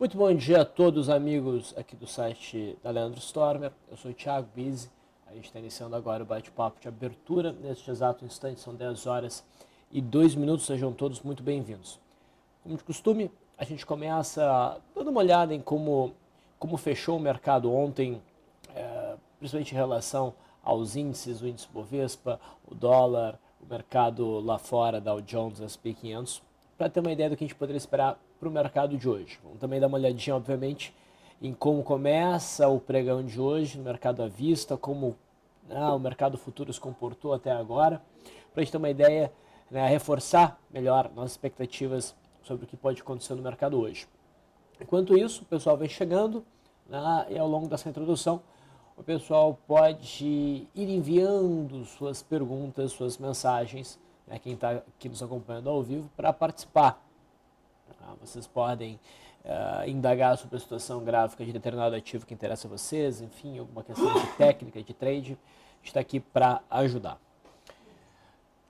Muito bom dia a todos os amigos aqui do site da Leandro Stormer. Eu sou o Thiago Bizzi. A gente está iniciando agora o bate-papo de abertura. Neste exato instante são 10 horas e 2 minutos. Sejam todos muito bem-vindos. Como de costume, a gente começa dando uma olhada em como fechou o mercado ontem, principalmente em relação aos índices, o índice Bovespa, o dólar, o mercado lá fora, Dow Jones, S&P 500, para ter uma ideia do que a gente poderia esperar para o mercado de hoje. Vamos também dar uma olhadinha, obviamente, em como começa o pregão de hoje no mercado à vista, como o mercado futuro se comportou até agora, para a gente ter uma ideia, reforçar melhor nossas expectativas sobre o que pode acontecer no mercado hoje. Enquanto isso, o pessoal vem chegando, e ao longo dessa introdução, o pessoal pode ir enviando suas perguntas, suas mensagens, quem está aqui nos acompanhando ao vivo, para participar. Vocês podem indagar sobre a situação gráfica de determinado ativo que interessa a vocês, enfim, alguma questão de técnica, de trade, a gente está aqui para ajudar.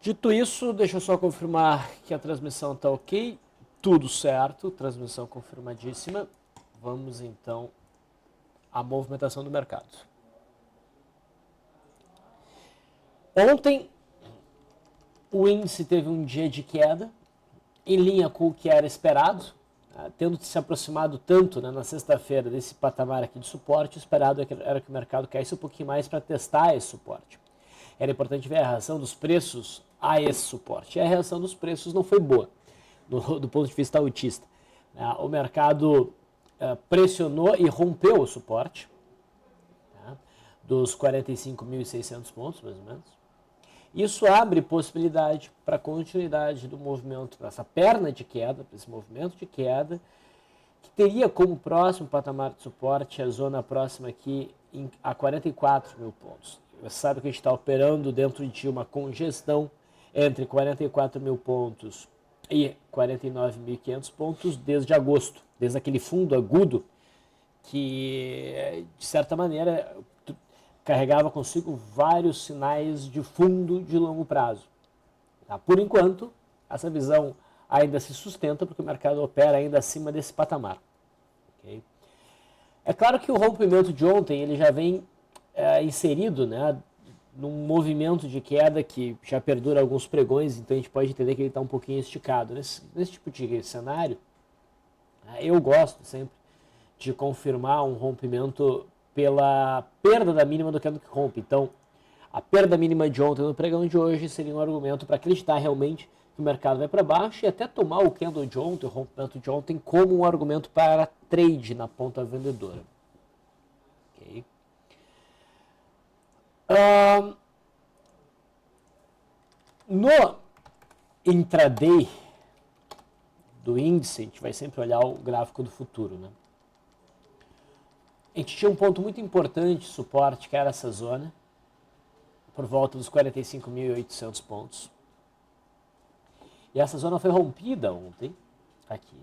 Dito isso, deixa eu só confirmar que a transmissão está ok, tudo certo, transmissão confirmadíssima. Vamos então à movimentação do mercado. Ontem, o índice teve um dia de queda, em linha com o que era esperado, tendo se aproximado tanto na sexta-feira desse patamar aqui de suporte, o esperado era que o mercado caísse um pouquinho mais para testar esse suporte. Era importante ver a reação dos preços a esse suporte. E a reação dos preços não foi boa, do ponto de vista altista. O mercado pressionou e rompeu o suporte dos 45.600 pontos, mais ou menos. Isso abre possibilidade para a continuidade do movimento, para essa perna de queda, para esse movimento de queda, que teria como próximo patamar de suporte a zona próxima aqui a 44 mil pontos. Você sabe que a gente está operando dentro de uma congestão entre 44 mil pontos e 49.500 pontos desde agosto, desde aquele fundo agudo que, de certa maneira, carregava consigo vários sinais de fundo de longo prazo. Por enquanto, essa visão ainda se sustenta porque o mercado opera ainda acima desse patamar. Okay? É claro que o rompimento de ontem ele já vem inserido num movimento de queda que já perdura alguns pregões, então a gente pode entender que ele está um pouquinho esticado. Nesse tipo de cenário, eu gosto sempre de confirmar um rompimento pela perda da mínima do candle que rompe. Então, a perda mínima de ontem no pregão de hoje seria um argumento para acreditar realmente que o mercado vai para baixo e até tomar o candle de ontem, o rompimento de ontem, como um argumento para trade na ponta vendedora. Okay. No intraday do índice, a gente vai sempre olhar o gráfico do futuro, A gente tinha um ponto muito importante de suporte, que era essa zona, por volta dos 45.800 pontos. E essa zona foi rompida ontem, aqui,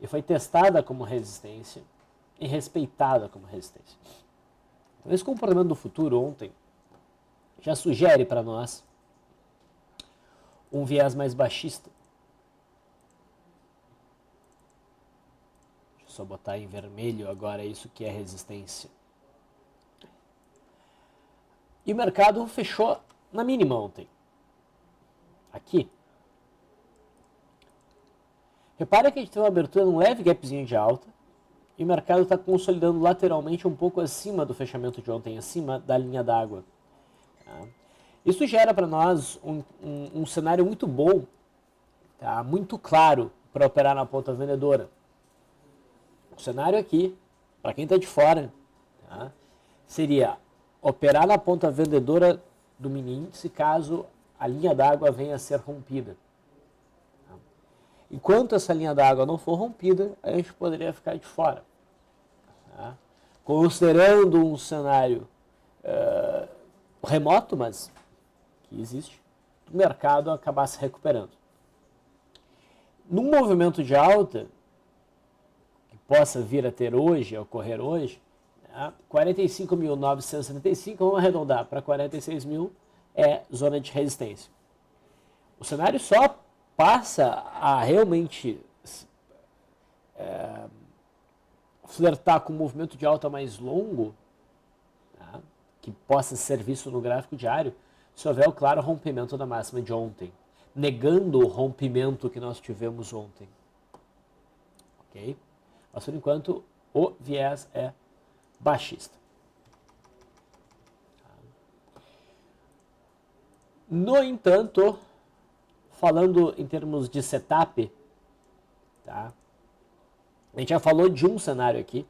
e foi testada como resistência e respeitada como resistência. Então, esse comportamento do futuro ontem já sugere para nós um viés mais baixista. Só botar em vermelho agora isso que é resistência. E o mercado fechou na mínima ontem. Aqui. Repare que a gente tem uma abertura num leve gapzinho de alta e o mercado está consolidando lateralmente um pouco acima do fechamento de ontem, acima da linha d'água. Isso gera para nós um cenário muito bom, muito claro para operar na ponta vendedora. O cenário aqui, para quem está de fora, seria operar na ponta vendedora do mini índice caso a linha d'água venha a ser rompida. Enquanto essa linha d'água não for rompida, a gente poderia ficar de fora. Considerando um cenário remoto, mas que existe, o mercado acabar se recuperando. Num movimento de alta, possa vir a ter hoje, a ocorrer hoje, 45.975, vamos arredondar para 46 mil, é zona de resistência. O cenário só passa a realmente flertar com um movimento de alta mais longo, tá, que possa ser visto no gráfico diário, se houver o claro rompimento da máxima de ontem, negando o rompimento que nós tivemos ontem. Ok? Mas por enquanto o viés é baixista. No entanto, falando em termos de setup, tá? A gente já falou de um cenário aqui,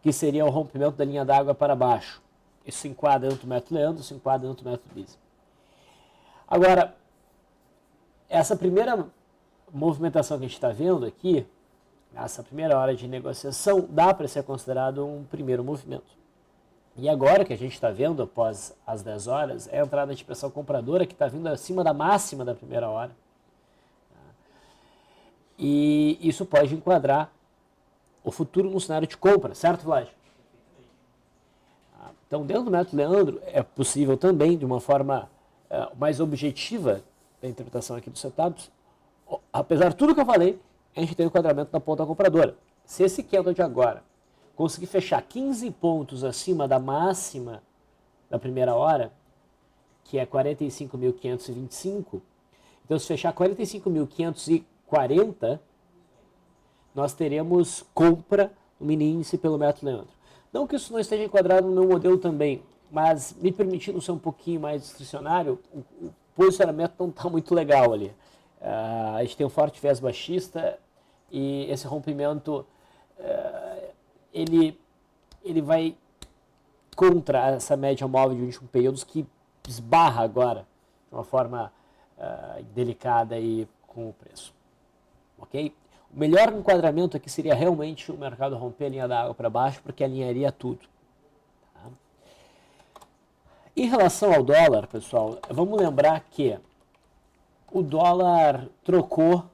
que seria o rompimento da linha d'água para baixo. Isso se enquadra dentro do método Leandro, se enquadra dentro do método Lise. Agora, essa primeira movimentação que a gente está vendo aqui, essa primeira hora de negociação, dá para ser considerado um primeiro movimento. E agora que a gente está vendo, após as 10 horas, é a entrada de pressão compradora que está vindo acima da máxima da primeira hora. E isso pode enquadrar o futuro no cenário de compra, certo, Vlad? Então, dentro do método Leandro, é possível também, de uma forma mais objetiva da interpretação aqui dos setups, apesar de tudo que eu falei, a gente tem o enquadramento da ponta compradora. Se esse candle de agora conseguir fechar 15 pontos acima da máxima da primeira hora, que é 45.525, então se fechar 45.540, nós teremos compra no mini índice pelo método Leandro. Não que isso não esteja enquadrado no meu modelo também, mas me permitindo ser um pouquinho mais discricionário, o posicionamento não está muito legal ali. A gente tem um forte viés baixista e esse rompimento ele vai contra essa média móvel de 21 períodos que esbarra agora de uma forma delicada aí com o preço. Ok? O melhor enquadramento aqui seria realmente o mercado romper a linha da água para baixo, porque alinharia tudo. Tá? Em relação ao dólar, pessoal, vamos lembrar que o dólar trocou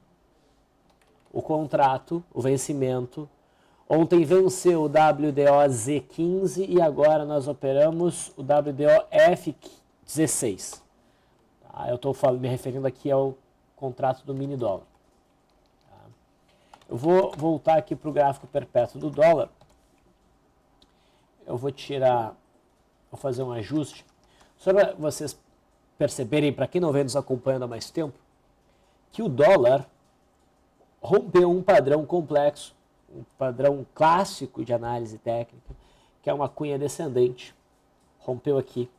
o contrato, o vencimento. Ontem venceu o WDOZ15 e agora nós operamos o WDOF16. Tá? Eu estou me referindo aqui ao contrato do mini dólar. Tá? Eu vou voltar aqui para o gráfico perpétuo do dólar. Eu vou fazer um ajuste. Só para vocês perceberem, para quem não vem nos acompanhando há mais tempo, que o dólar rompeu um padrão complexo, um padrão clássico de análise técnica, que é uma cunha descendente, rompeu aqui.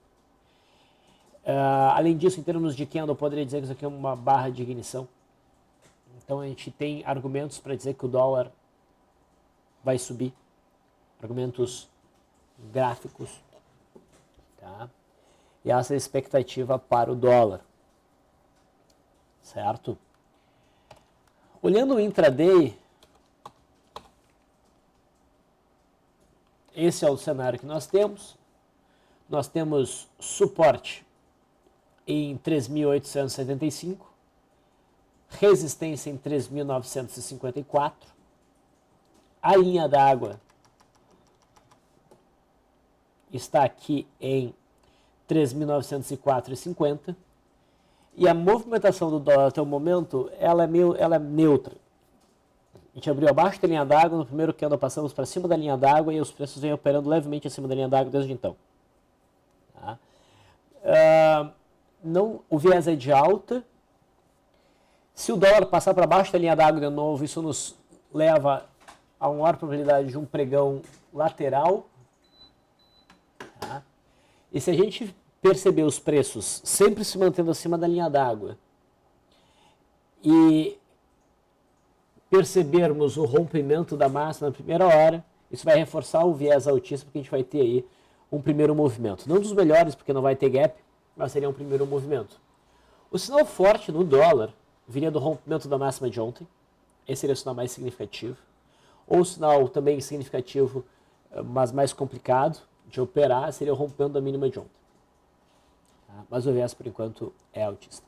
Além disso, em termos de candle, eu poderia dizer que isso aqui é uma barra de ignição. Então a gente tem argumentos para dizer que o dólar vai subir, argumentos gráficos, tá? E essa é a expectativa para o dólar, certo? Olhando o intraday, esse é o cenário que nós temos. Nós temos suporte em 3.875, resistência em 3.954, a linha d'água está aqui em 3.904,50 e a movimentação do dólar até o momento ela é neutra. A gente abriu abaixo da linha d'água, no primeiro candle passamos para cima da linha d'água e os preços vêm operando levemente acima da linha d'água desde então. Tá? O viés é de alta. Se o dólar passar para baixo da linha d'água de novo, isso nos leva a uma maior probabilidade de um pregão lateral. Tá? E se a gente perceber os preços sempre se mantendo acima da linha d'água e percebermos o rompimento da máxima na primeira hora, isso vai reforçar o viés altista, porque a gente vai ter aí um primeiro movimento. Não dos melhores, porque não vai ter gap, mas seria um primeiro movimento. O sinal forte no dólar viria do rompimento da máxima de ontem. Esse seria o sinal mais significativo. Ou o sinal também significativo, mas mais complicado de operar, seria o rompimento da mínima de ontem. Tá? Mas o viés, por enquanto, é altista.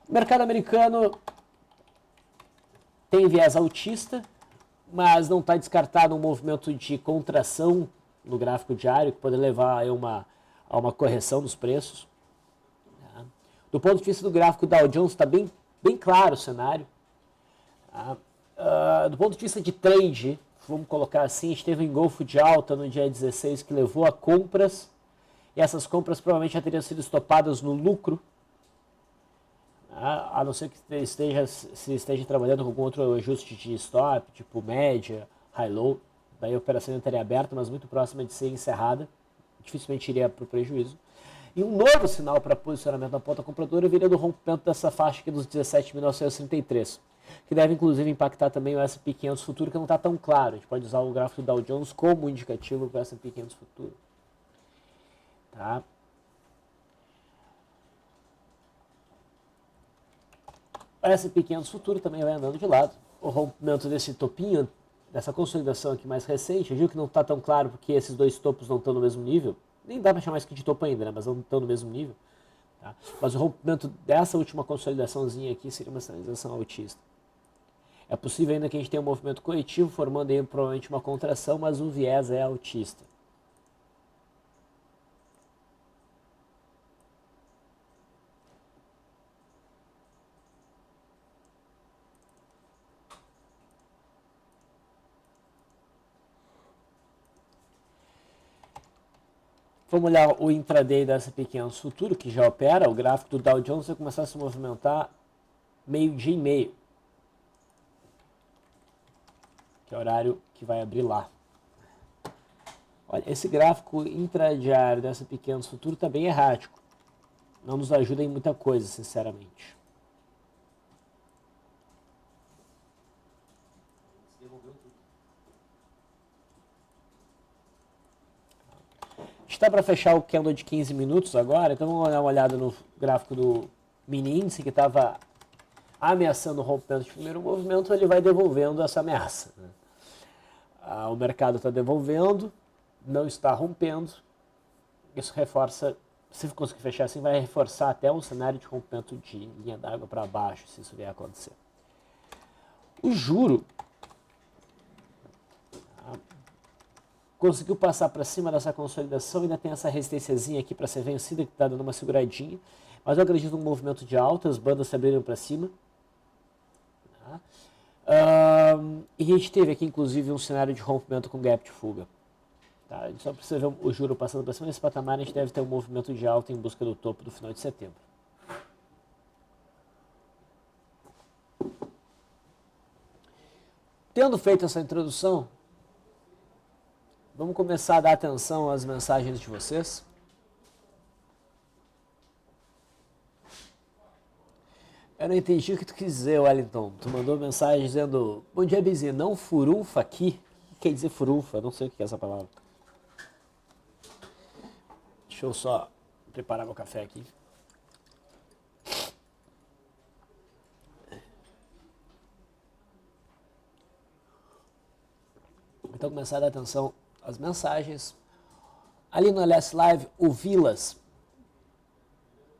O mercado americano tem viés altista, mas não está descartado um movimento de contração no gráfico diário, que pode levar a uma correção dos preços. Tá? Do ponto de vista do gráfico Dow Jones, está bem claro o cenário. Tá? do ponto de vista de trade, vamos colocar assim, a gente teve um engolfo de alta no dia 16 que levou a compras, e essas compras provavelmente já teriam sido estopadas no lucro, a não ser que se esteja trabalhando com algum outro ajuste de stop, tipo média, high-low, daí a operação não teria aberta, mas muito próxima de ser encerrada, dificilmente iria para o prejuízo. E um novo sinal para posicionamento na ponta compradora viria do rompimento dessa faixa aqui dos 17.933, que deve inclusive impactar também o S&P 500 futuro, que não está tão claro. A gente pode usar o gráfico do Dow Jones como indicativo para o S&P 500 futuro. Tá? O S&P 500 futuro também vai andando de lado. O rompimento desse topinho, dessa consolidação aqui mais recente, viu que não está tão claro porque esses dois topos não estão no mesmo nível. Nem dá para chamar isso de topo ainda, né? Mas não estão no mesmo nível. Tá? Mas o rompimento dessa última consolidaçãozinha aqui seria uma sinalização altista. É possível ainda que a gente tenha um movimento corretivo, formando aí provavelmente uma contração, mas o viés é altista. Vamos olhar o intraday da S&P 500 futuro, que já opera. O gráfico do Dow Jones vai começar a se movimentar meio-dia e meio, que é o horário que vai abrir lá. Olha, esse gráfico intradiário da S&P 500 futuro está bem errático. Não nos ajuda em muita coisa, sinceramente. Está para fechar o candle de 15 minutos agora, então vamos dar uma olhada no gráfico do mini índice que estava ameaçando o rompimento de primeiro movimento, ele vai devolvendo essa ameaça. Né? O mercado está devolvendo, não está rompendo, isso reforça, se conseguir fechar assim, vai reforçar até um cenário de rompimento de linha d'água para baixo, se isso vier a acontecer. O juro conseguiu passar para cima dessa consolidação, ainda tem essa resistênciazinha aqui para ser vencida, que está dando uma seguradinha, mas eu acredito num movimento de alta, as bandas se abriram para cima. Tá? E a gente teve aqui, inclusive, um cenário de rompimento com gap de fuga. Tá? A gente só precisa ver o juro passando para cima desse patamar, a gente deve ter um movimento de alta em busca do topo do final de setembro. Tendo feito essa introdução, vamos começar a dar atenção às mensagens de vocês. Eu não entendi o que tu quis dizer, Wellington. Tu mandou mensagem dizendo: bom dia, Bizi, não furunfa aqui. O que quer dizer furunfa? Não sei o que é essa palavra. Deixa eu só preparar meu café aqui. Então, começar a dar atenção às mensagens. Ali no LS Live, o Vilas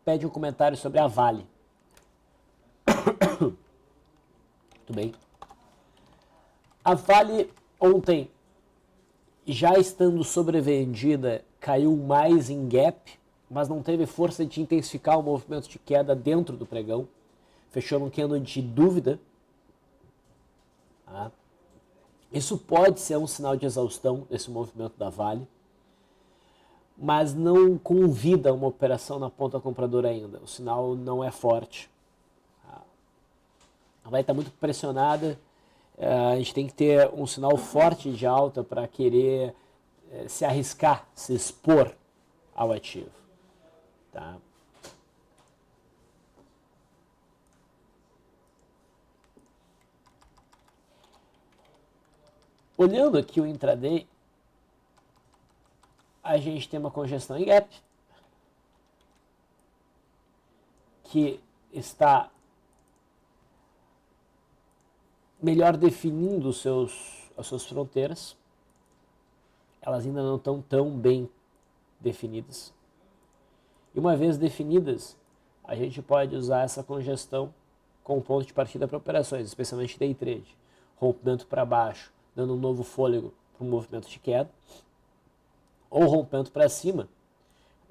pede um comentário sobre a Vale. Muito bem. A Vale ontem, já estando sobrevendida, caiu mais em gap, mas não teve força de intensificar o movimento de queda dentro do pregão. Fechou num candle de dúvida. Tá? Isso pode ser um sinal de exaustão desse movimento da Vale, mas não convida uma operação na ponta compradora ainda. O sinal não é forte. A Vale está muito pressionada. A gente tem que ter um sinal forte de alta para querer se arriscar, se expor ao ativo. Tá? Olhando aqui o intraday, a gente tem uma congestão em gap, que está melhor definindo as suas fronteiras. Elas ainda não estão tão bem definidas. E uma vez definidas, a gente pode usar essa congestão como ponto de partida para operações, especialmente day trade. Rompimento para baixo, dando um novo fôlego para um movimento de queda, ou rompimento para cima,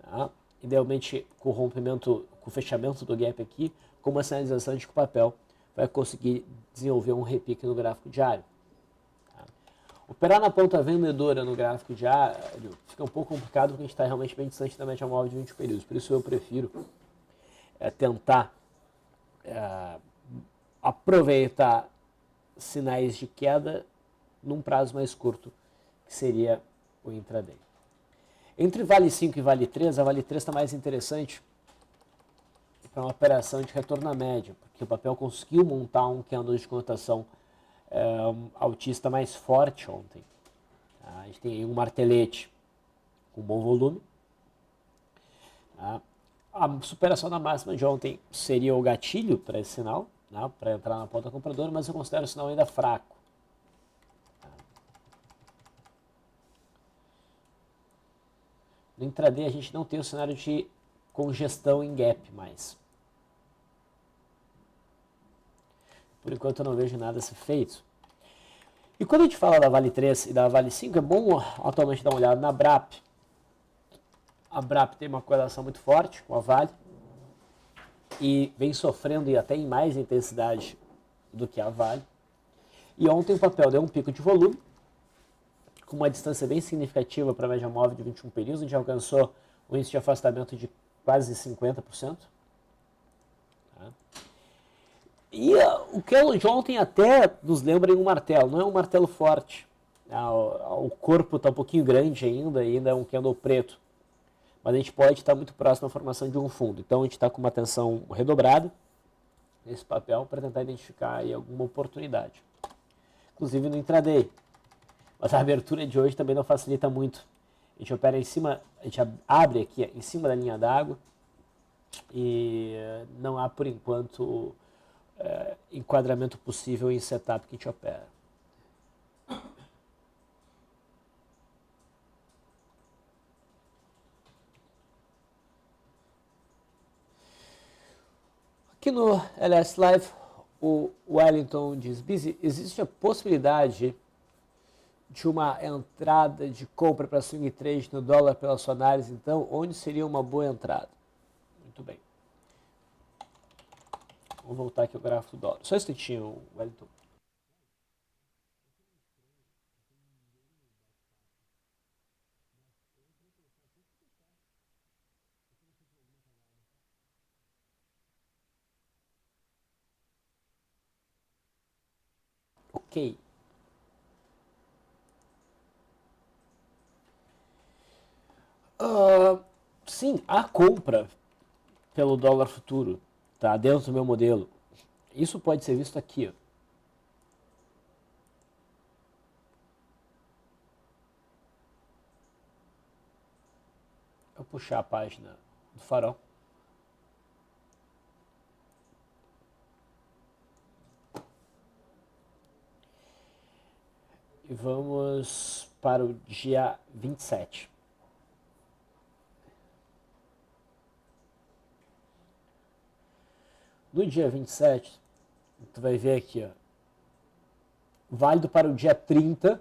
tá? Idealmente com o rompimento, com o fechamento do gap aqui, com uma sinalização de que o papel vai conseguir desenvolver um repique no gráfico diário. Tá? Operar na ponta vendedora no gráfico diário fica um pouco complicado porque a gente está realmente bem distante da média móvel de 20 períodos. Por isso eu prefiro tentar aproveitar sinais de queda num prazo mais curto, que seria o intraday. Entre Vale 5 e Vale 3, a Vale 3 está mais interessante para uma operação de retorno à média, porque o papel conseguiu montar um candle de cotação altista mais forte ontem. Tá? A gente tem aí um martelete com bom volume. Tá? A superação da máxima de ontem seria o gatilho para esse sinal, né, para entrar na ponta compradora, mas eu considero o sinal ainda fraco. No intraday a gente não tem o cenário de congestão em gap mais. Por enquanto eu não vejo nada a ser feito. E quando a gente fala da Vale 3 e da Vale 5, é bom atualmente dar uma olhada na BRAP. A BRAP tem uma correlação muito forte com a Vale e vem sofrendo e até em mais intensidade do que a Vale. E ontem o papel deu um pico de volume, com uma distância bem significativa para a média móvel de 21 períodos, a gente alcançou um índice de afastamento de quase 50%. Tá? E o candle de ontem até nos lembra um martelo, não é um martelo forte. O corpo está um pouquinho grande ainda é um candle preto. Mas a gente pode estar muito próximo da formação de um fundo. Então a gente está com uma atenção redobrada nesse papel para tentar identificar aí alguma oportunidade. Inclusive no intraday. Mas a abertura de hoje também não facilita muito. A gente opera em cima, a gente abre aqui em cima da linha d'água e não há por enquanto enquadramento possível em setup que a gente opera. Aqui no LS Live, o Wellington diz: Busy, existe a possibilidade de uma entrada de compra para swing trade no dólar pela sua análise, então, onde seria uma boa entrada? Muito bem. Vamos voltar aqui ao gráfico do dólar. Só um instantinho, Wellington. Ok. Sim, há compra pelo dólar futuro, tá? Dentro do meu modelo. Isso pode ser visto aqui, ó. Eu vou puxar a página do farol. E vamos para o dia 27. No dia 27, tu vai ver aqui, ó, válido para o dia 30,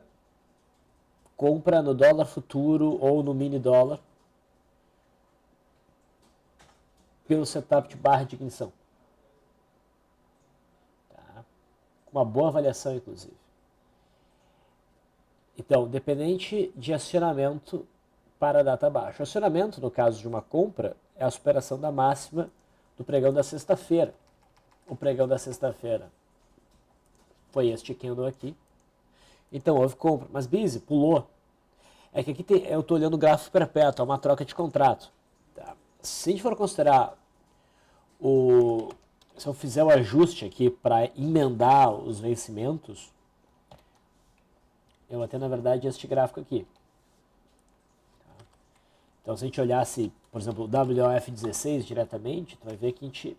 compra no dólar futuro ou no mini dólar, pelo setup de barra de ignição. Tá? Com uma boa avaliação, inclusive. Então, dependente de acionamento para a data baixa. O acionamento, no caso de uma compra, é a superação da máxima do pregão da sexta-feira. O pregão da sexta-feira foi este candle aqui. Então houve compra. Mas Busy pulou. É que aqui eu estou olhando o gráfico perpétuo, é uma troca de contrato. Tá? Se a gente for considerar se eu fizer o ajuste aqui para emendar os vencimentos, eu vou ter na verdade este gráfico aqui. Tá? Então se a gente olhasse, por exemplo, o WOF16 diretamente, tu vai ver que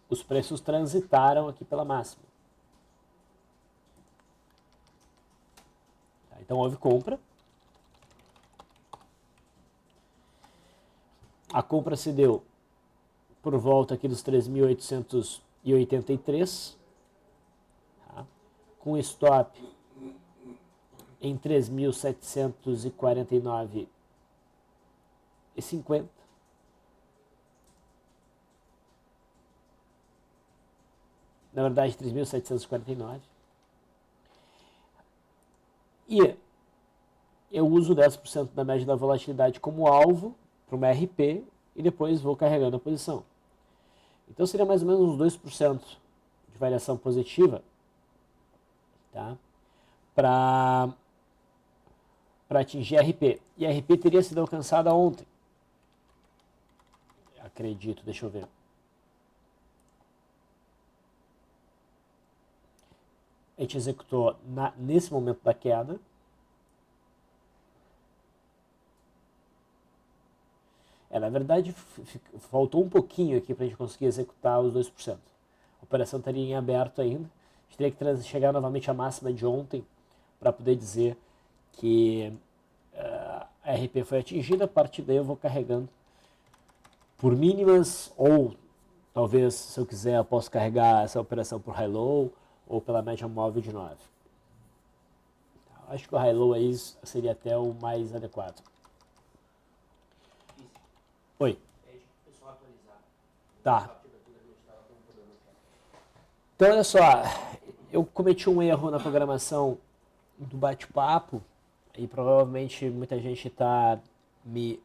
os preços transitaram aqui pela máxima. Tá? Então houve compra. A compra se deu por volta aqui dos 3.883, tá? Com stop em 3.749,50. na verdade 3.749. E eu uso 10% da média da volatilidade como alvo para uma RP e depois vou carregando a posição. Então seria mais ou menos uns 2% de variação positiva, tá? Para atingir RP. E a RP teria sido alcançada ontem. Acredito, deixa eu ver. A gente executou nesse momento da queda. Na verdade, faltou um pouquinho aqui para a gente conseguir executar os 2%. A operação estaria em aberto ainda. A gente teria que chegar novamente à máxima de ontem para poder dizer que a RP foi atingida. A partir daí eu vou carregando por mínimas, ou talvez, se eu quiser, eu posso carregar essa operação por high-low ou pela média móvel de 9. Acho que o high-low aí seria até o mais adequado. Oi. Tá. Então, olha só, eu cometi um erro na programação do bate-papo e provavelmente muita gente está me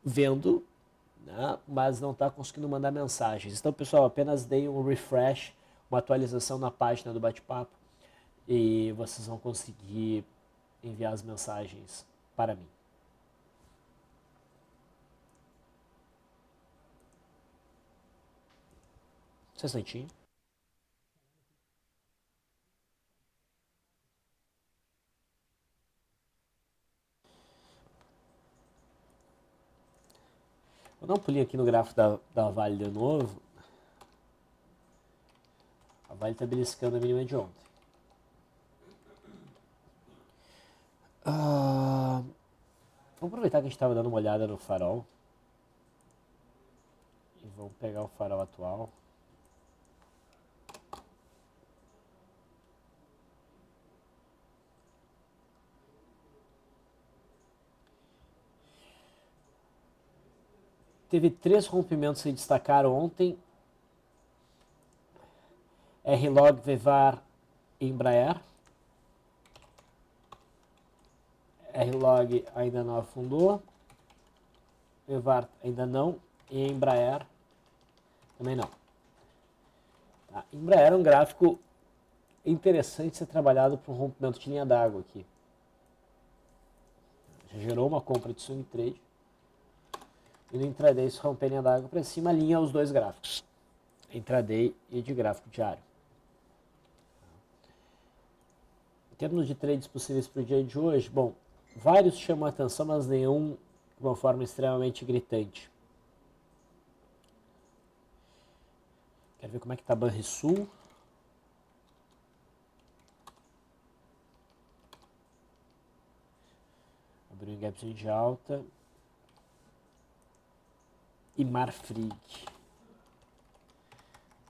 vendo, né, mas não está conseguindo mandar mensagens. Então, pessoal, apenas dei um refresh, uma atualização na página do bate-papo e vocês vão conseguir enviar as mensagens para mim. Só um instantinho. Vou dar um pulinho aqui no gráfico da Vale de novo. A Vale está beliscando a mínima de ontem. Vamos aproveitar que a gente estava dando uma olhada no farol. E vamos pegar o farol atual. Teve 3 rompimentos que se destacaram ontem. R-Log, Vevar e Embraer. R-Log ainda não afundou. Vevar ainda não. E Embraer também não. Tá. Embraer é um gráfico interessante de ser trabalhado para um rompimento de linha d'água aqui. Já gerou uma compra de swing trade. E no intraday, se romper linha d'água para cima, alinha os dois gráficos. Intraday e de gráfico diário. Em termos de trades possíveis para o dia de hoje, bom, vários chamam a atenção, mas nenhum de uma forma extremamente gritante. Quero ver como é que está a Banrisul. Abriu um gapzinho de alta. E Marfrig.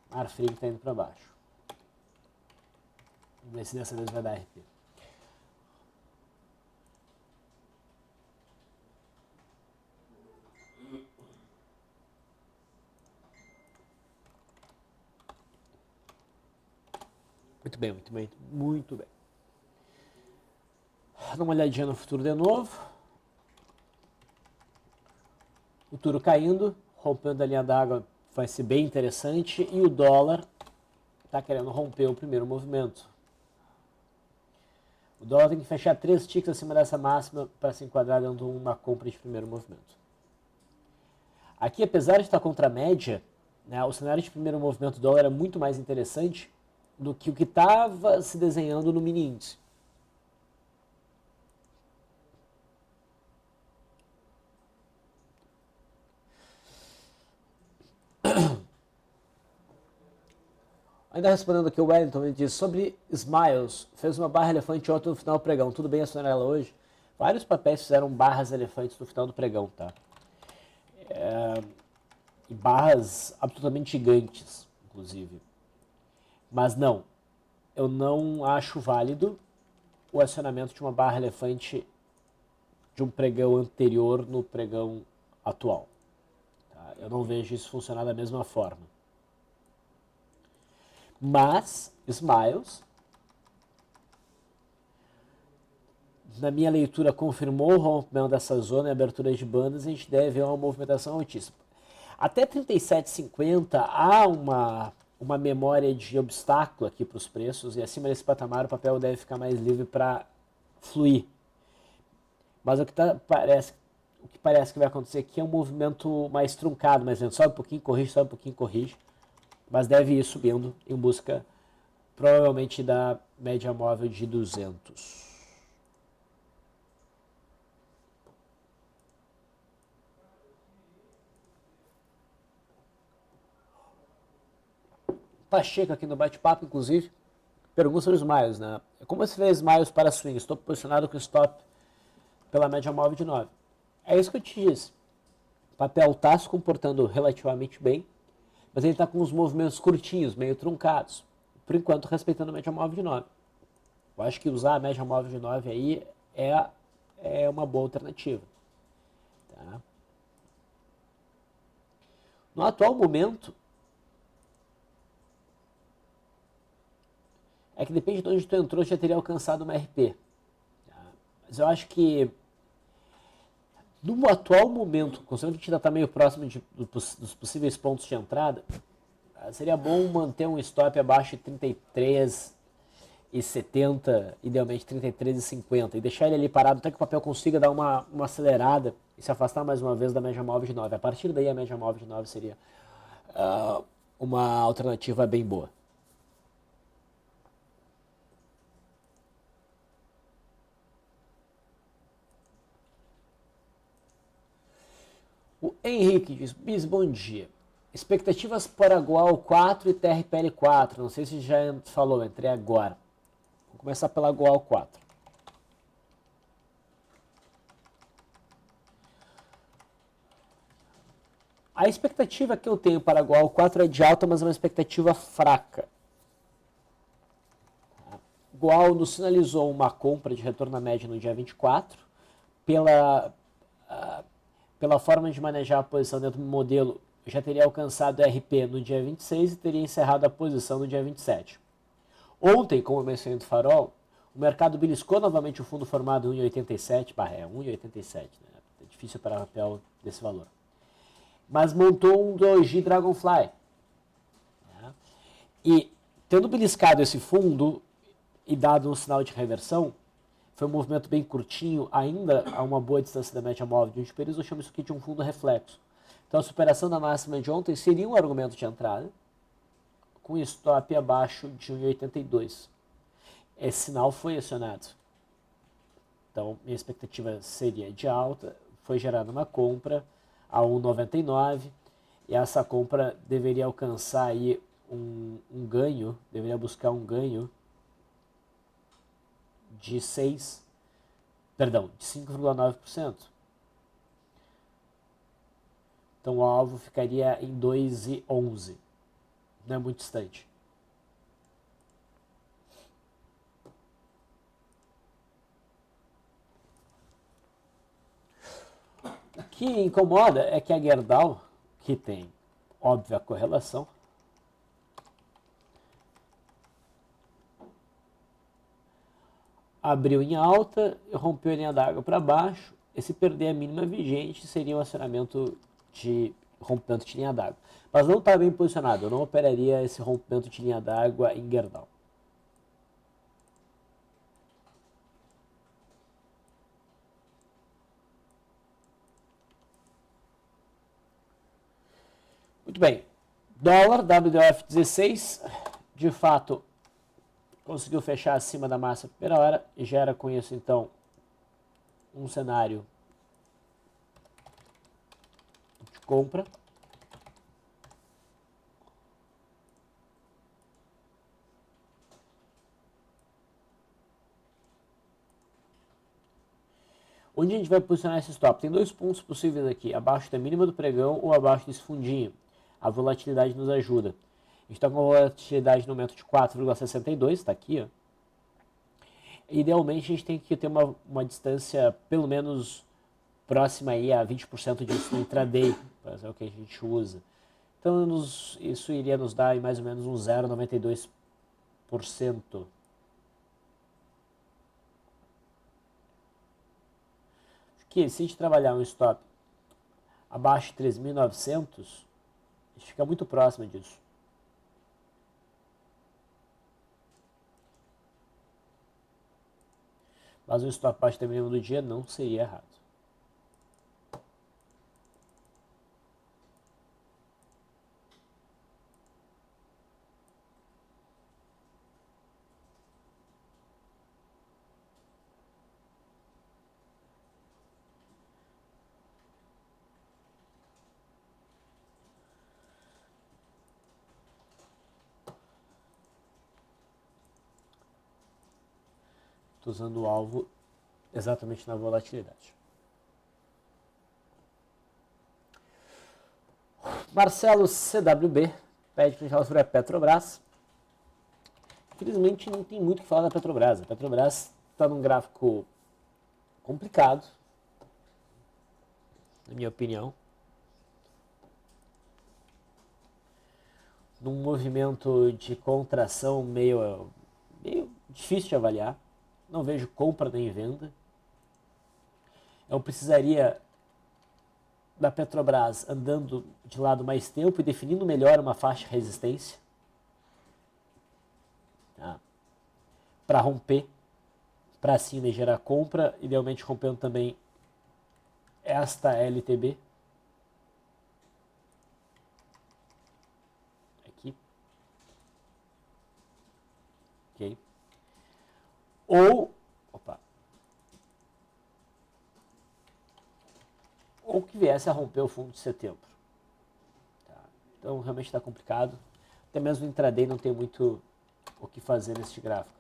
Marfrig está indo para baixo. Vamos ver se dessa vez vai dar RP. Muito bem, muito bem, muito bem. Dá uma olhadinha no futuro de novo. Futuro caindo, rompendo a linha d'água vai ser bem interessante. E o dólar está querendo romper o primeiro movimento. O dólar tem que fechar 3 ticks acima dessa máxima para se enquadrar dentro de uma compra de primeiro movimento. Aqui, apesar de estar contra a média, né, o cenário de primeiro movimento do dólar é muito mais interessante do que o que estava se desenhando no mini índice. Ainda respondendo aqui o Wellington, ele diz sobre Smiles, fez uma barra elefante ontem no final do pregão, tudo bem acionar ela hoje? Vários papéis fizeram barras elefantes no final do pregão, tá? E barras absolutamente gigantes, inclusive. Mas não, eu não acho válido o acionamento de uma barra elefante de um pregão anterior no pregão atual. Tá? Eu não vejo isso funcionar da mesma forma. Mas, Smiles, na minha leitura, confirmou o rompimento dessa zona e abertura de bandas, a gente deve ver uma movimentação altíssima. Até 37,50 há uma memória de obstáculo aqui para os preços, e acima desse patamar o papel deve ficar mais livre para fluir. Mas o que parece que vai acontecer aqui é um movimento mais truncado, mais lento. Sobe um pouquinho, corrige, mas deve ir subindo em busca, provavelmente, da média móvel de 200. Pacheco aqui no bate-papo, inclusive, pergunta sobre os Smiles, né? Como você vê Smiles para swing? Estou posicionado com stop pela média móvel de 9. É isso que eu te disse. O papel está se comportando relativamente bem, mas ele está com os movimentos curtinhos, meio truncados. Por enquanto, respeitando a média móvel de 9. Eu acho que usar a média móvel de 9 aí é uma boa alternativa. Tá? No atual momento, é que depende de onde tu entrou, já teria alcançado uma RP. Tá? Mas eu acho que no atual momento, considerando que a gente ainda está meio próximo dos possíveis pontos de entrada, seria bom manter um stop abaixo de 33,70, idealmente 33,50, e deixar ele ali parado até que o papel consiga dar uma acelerada e se afastar mais uma vez da média móvel de 9. A partir daí, a média móvel de 9 seria uma alternativa bem boa. O Henrique diz, Bis, bom dia. Expectativas para Goal 4 e TRPL 4. Não sei se já falou, entrei agora. Vou começar pela Goal 4. A expectativa que eu tenho para a Goal 4 é de alta, mas é uma expectativa fraca. Goal nos sinalizou uma compra de retorno à média no dia 24. Pela forma de manejar a posição dentro do modelo, já teria alcançado RP no dia 26 e teria encerrado a posição no dia 27. Ontem, como eu mencionei do Farol, o mercado beliscou novamente o fundo formado em 1,87, 1,87, né? É difícil para papel desse valor. Mas montou um Doji Dragonfly. Né? E, tendo beliscado esse fundo e dado um sinal de reversão, foi um movimento bem curtinho, ainda a uma boa distância da média móvel de 20 períodos, eu chamo isso aqui de um fundo reflexo. Então a superação da máxima de ontem seria um argumento de entrada, com stop abaixo de 1,82. Esse sinal foi acionado. Então minha expectativa seria de alta, foi gerada uma compra a 1,99, e essa compra deveria alcançar aí um ganho, deveria buscar um ganho de 5,9%. Então o alvo ficaria em 2,11. Não é muito distante. O que incomoda é que a Gerdau, que tem óbvia correlação, abriu em alta, rompeu a linha d'água para baixo, e se perder a mínima vigente, seria um acionamento de rompimento de linha d'água. Mas não está bem posicionado, eu não operaria esse rompimento de linha d'água em Gerdau. Muito bem, dólar, WDF 16, de fato, conseguiu fechar acima da massa na primeira hora e gera com isso, então, um cenário de compra. Onde a gente vai posicionar esse stop? Tem dois pontos possíveis aqui, abaixo da mínima do pregão ou abaixo desse fundinho. A volatilidade nos ajuda. A gente está com uma volatilidade no momento de 4,62, está aqui, ó. Idealmente a gente tem que ter uma distância pelo menos próxima aí a 20% disso no intraday, é o que a gente usa. Então isso iria nos dar mais ou menos um 0,92%. Acho que se a gente trabalhar um stop abaixo de 3.900, a gente fica muito próximo disso. Mas um stop abaixo do mínimo do dia não seria errado. Estou usando o alvo exatamente na volatilidade. Marcelo CWB pede para a gente falar sobre a Petrobras. Infelizmente não tem muito o que falar da Petrobras. A Petrobras está num gráfico complicado, na minha opinião. Num movimento de contração meio difícil de avaliar. Não vejo compra nem venda. Eu precisaria da Petrobras andando de lado mais tempo e definindo melhor uma faixa de resistência. Tá? Para romper para cima e gerar compra, idealmente rompendo também esta LTB. Aqui. Ok. Ou que viesse a romper o fundo de setembro. Tá? Então realmente está complicado. Até mesmo no intraday não tem muito o que fazer neste gráfico.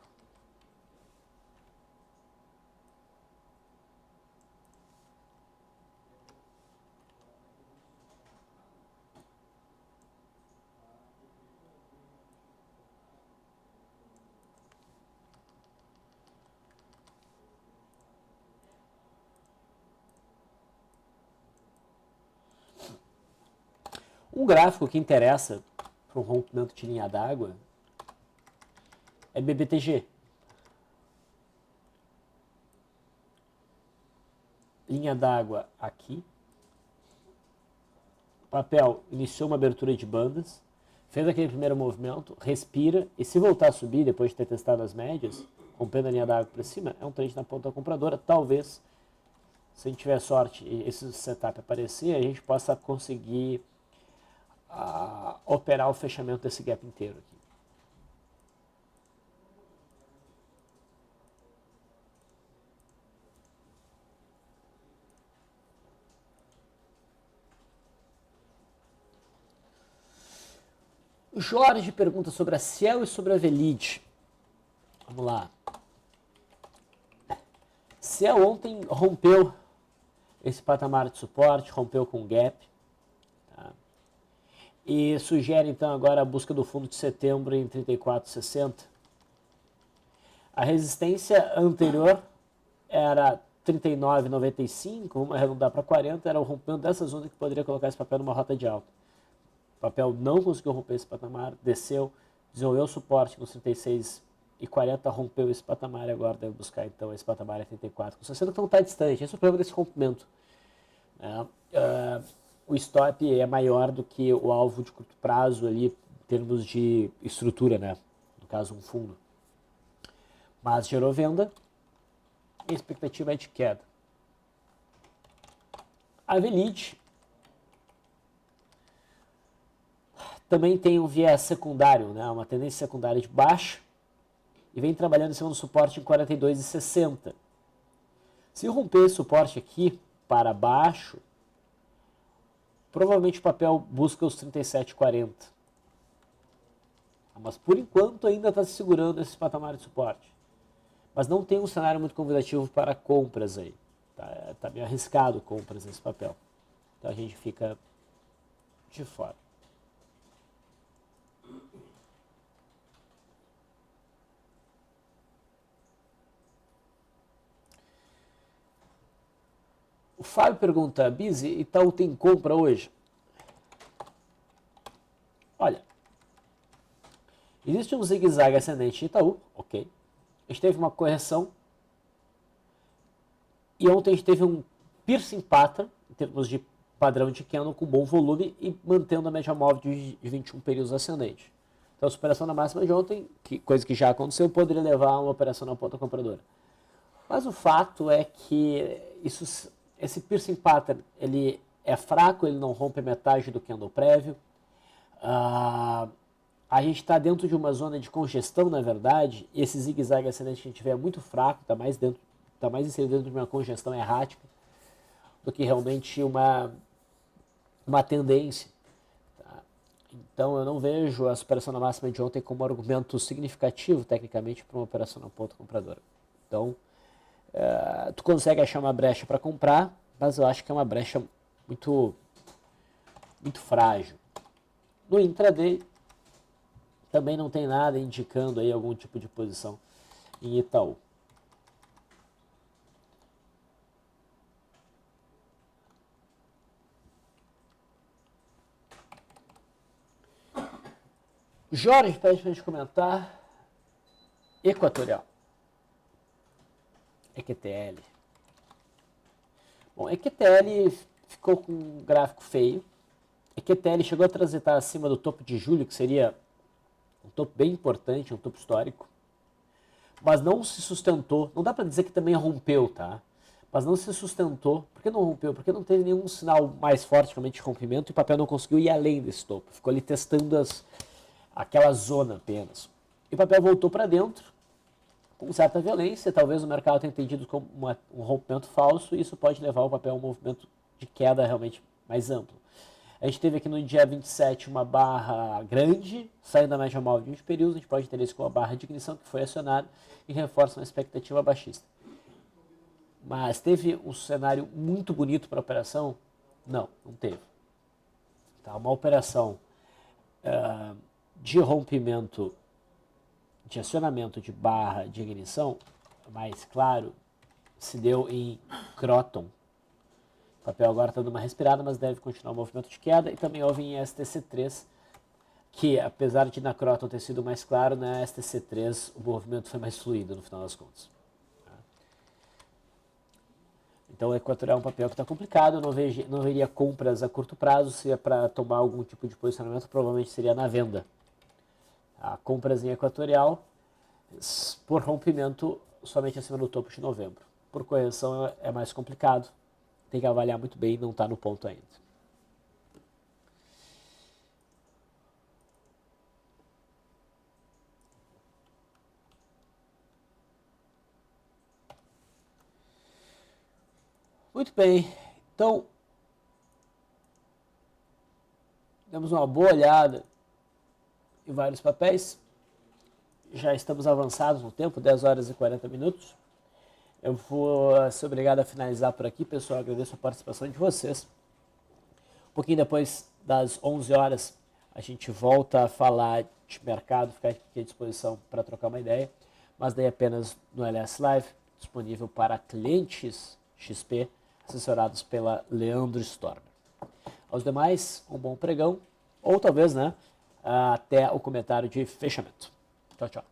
Um gráfico que interessa para um rompimento de linha d'água é BBTG. Linha d'água aqui. O papel iniciou uma abertura de bandas, fez aquele primeiro movimento, respira, e se voltar a subir depois de ter testado as médias, rompendo a linha d'água para cima, é um trade na ponta compradora. Talvez, se a gente tiver sorte e esse setup aparecer, a gente possa conseguir operar o fechamento desse gap inteiro aqui. O Jorge pergunta sobre a Ciel e sobre a Velid. Vamos lá. Ciel ontem rompeu esse patamar de suporte, rompeu com gap. Tá? E sugere então agora a busca do fundo de setembro em 34,60. A resistência anterior era 39,95, vamos arredondar para 40, era o rompimento dessa zona que poderia colocar esse papel numa rota de alta. O papel não conseguiu romper esse patamar, desceu, desenvolveu suporte nos 36,40, rompeu esse patamar e agora deve buscar então esse patamar em 34. Com 60 não está distante, esse é o problema desse rompimento. O stop é maior do que o alvo de curto prazo ali, em termos de estrutura, né? No caso, um fundo. Mas gerou venda e a expectativa é de queda. A Velid também tem um viés secundário, né? Uma tendência secundária de baixa e vem trabalhando em cima do suporte em 42,60. Se romper esse suporte aqui para baixo, provavelmente o papel busca os 37,40. Mas por enquanto ainda está se segurando esse patamar de suporte. Mas não tem um cenário muito convidativo para compras aí. Tá meio arriscado compras nesse papel. Então a gente fica de fora. O Fábio pergunta, Bizi, Itaú tem compra hoje? Olha, existe um zigue-zague ascendente de Itaú, ok. A gente teve uma correção e ontem a gente teve um piercing pattern, em termos de padrão de candle com bom volume e mantendo a média móvel de 21 períodos ascendente. Então a superação da máxima de ontem, coisa que já aconteceu, poderia levar a uma operação na ponta compradora. Mas o fato é que esse piercing pattern ele é fraco, ele não rompe metade do candle prévio. A gente está dentro de uma zona de congestão, na verdade, e esse zigue-zague ascendente que a gente vê é muito fraco, está mais inserido dentro de uma congestão errática do que realmente uma tendência. Tá? Então eu não vejo a superação da máxima de ontem como um argumento significativo, tecnicamente, para uma operação na ponta compradora. Então, tu consegue achar uma brecha para comprar, mas eu acho que é uma brecha muito frágil. No intraday, também não tem nada indicando aí algum tipo de posição em Itaú. Jorge pede para a gente comentar Equatorial. EQTL. Bom, EQTL ficou com um gráfico feio. EQTL chegou a transitar acima do topo de julho, que seria um topo bem importante, um topo histórico. Mas não se sustentou. Não dá para dizer que também rompeu, tá? Mas não se sustentou. Por que não rompeu? Porque não teve nenhum sinal mais forte realmente de rompimento e o papel não conseguiu ir além desse topo. Ficou ali testando aquela zona apenas. E o papel voltou para dentro com certa violência. Talvez o mercado tenha entendido como um rompimento falso e isso pode levar o papel a um movimento de queda realmente mais amplo. A gente teve aqui no dia 27 uma barra grande, saindo da média móvel de 20 períodos. A gente pode ter isso com a barra de ignição que foi acionada e reforça uma expectativa baixista. Mas teve um cenário muito bonito para a operação? Não teve. Tá, uma operação de rompimento, de acionamento de barra de ignição, mais claro, se deu em Croton. O papel agora está dando uma respirada, mas deve continuar o movimento de queda. E também houve em STC3, que apesar de na Croton ter sido mais claro, na STC3 o movimento foi mais fluido no final das contas. Então o Equatorial é um papel que está complicado, eu não veria compras a curto prazo, se é para tomar algum tipo de posicionamento, provavelmente seria na venda. Compras em Equatorial, por rompimento, somente acima do topo de novembro. Por correção é mais complicado, tem que avaliar muito bem, não está no ponto ainda. Muito bem, então demos uma boa olhada em vários papéis. Já estamos avançados no tempo, 10 horas e 40 minutos. Eu vou ser obrigado a finalizar por aqui, pessoal. Agradeço a participação de vocês. Um pouquinho depois das 11 horas, a gente volta a falar de mercado, ficar aqui à disposição para trocar uma ideia, mas daí apenas no LS Live, disponível para clientes XP, assessorados pela Leandro Stormer. Aos demais, um bom pregão, ou talvez, até o comentário de fechamento. Tchau, tchau.